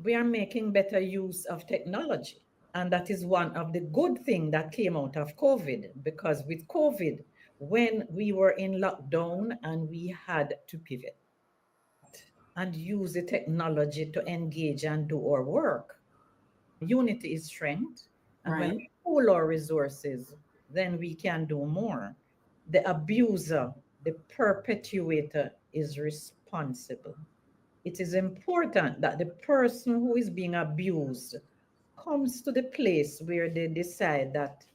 We are making better use of technology. And that is one of the good things that came out of COVID, because with COVID, when we were in lockdown and we had to pivot and use the technology to engage and do our work, unity is strength. And when Right. we pool our resources, then we can do more. The abuser, the perpetuator is responsible. It is important that the person who is being abused comes to the place where they decide that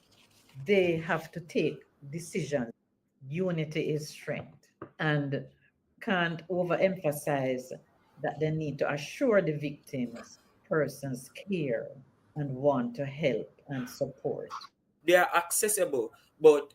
they have to take decisions. Unity is strength, and can't overemphasize that they need to assure the victims persons care and want to help and support. They are accessible, but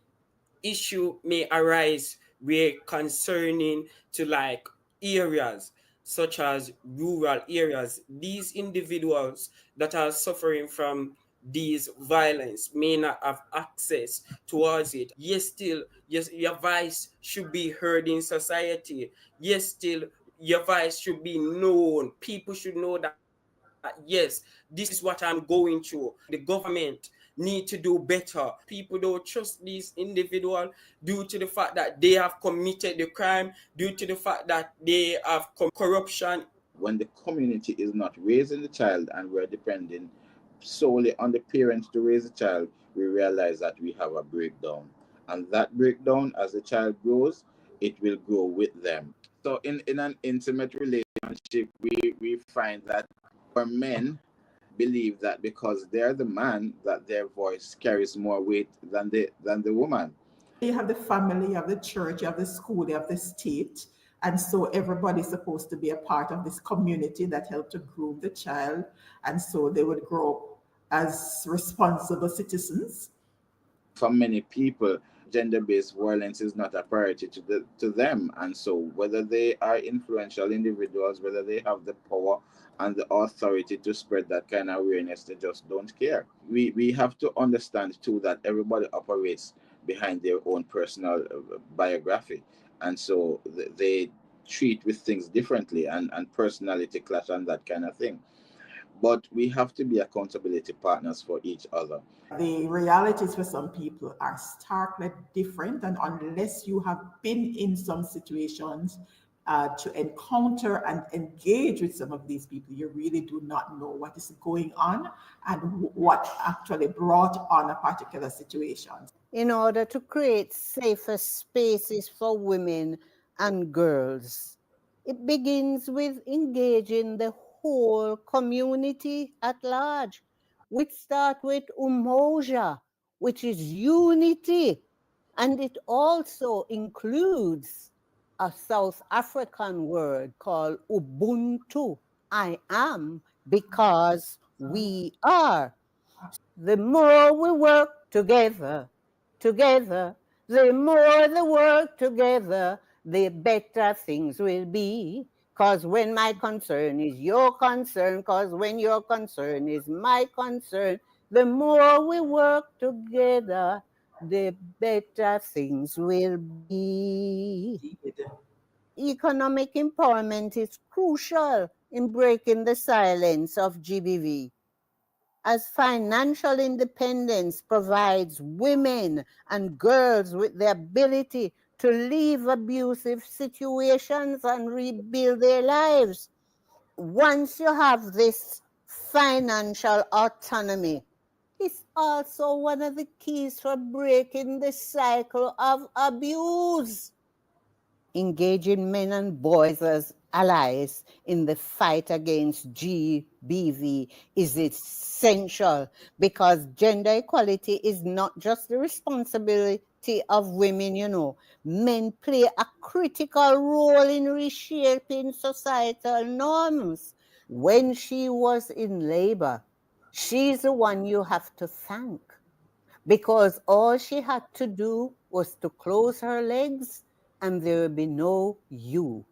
issue may arise where concerning to like areas such as rural areas. These individuals that are suffering from these violence may not have access towards it. Yes, still, yes, your voice should be heard in society. Yes, still, your voice should be known. People should know that yes, this is what I'm going through. The government need to do better. People don't trust these individuals due to the fact that they have committed the crime, due to the fact that they have corruption. When the community is not raising the child and we're depending solely on the parents to raise the child, we realize that we have a breakdown. And that breakdown, as the child grows, it will grow with them. So in an intimate relationship, we find that our men believe that because they're the man, that their voice carries more weight than the woman. You have the family, you have the church, you have the school, you have the state. And so everybody's supposed to be a part of this community that helped to groom the child. And so they would grow up as responsible citizens. For many people, gender-based violence is not a priority to them. And so whether they are influential individuals, whether they have the power and the authority to spread that kind of awareness, they just don't care. We have to understand too that everybody operates behind their own personal biography. And so they treat with things differently, and personality clash and that kind of thing. But we have to be accountability partners for each other. The realities for some people are starkly different, and unless you have been in some situations to encounter and engage with some of these people, you really do not know what is going on and what actually brought on a particular situation. In order to create safer spaces for women and girls, it begins with engaging the whole community at large. We start with umoja, which is unity, and it also includes a South African word called Ubuntu. I am because we are. The more we work together, the more the work together, the better things will be. Because when my concern is your concern, because when your concern is my concern, the more we work together, the better things will be. Economic empowerment is crucial in breaking the silence of GBV, as financial independence provides women and girls with the ability to leave abusive situations and rebuild their lives. Once you have this financial autonomy, it's also one of the keys for breaking the cycle of abuse. Engaging men and boys as allies in the fight against GBV is essential, because gender equality is not just the responsibility of women, Men play a critical role in reshaping societal norms. When she was in labor, she's the one you have to thank, because all she had to do was to close her legs and there will be no you.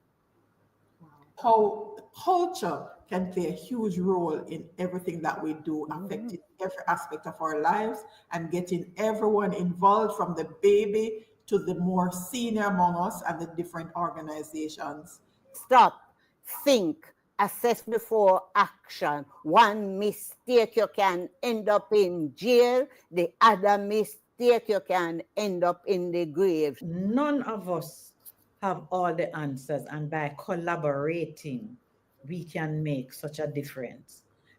How culture can play a huge role in everything that we do, affecting every aspect of our lives and getting everyone involved, from the baby to the more senior among us and the different organizations. Stop, think, assess before action. One mistake, you can end up in jail. The other mistake, you can end up in the grave. None of us have all the answers, and by collaborating, we can make such a difference.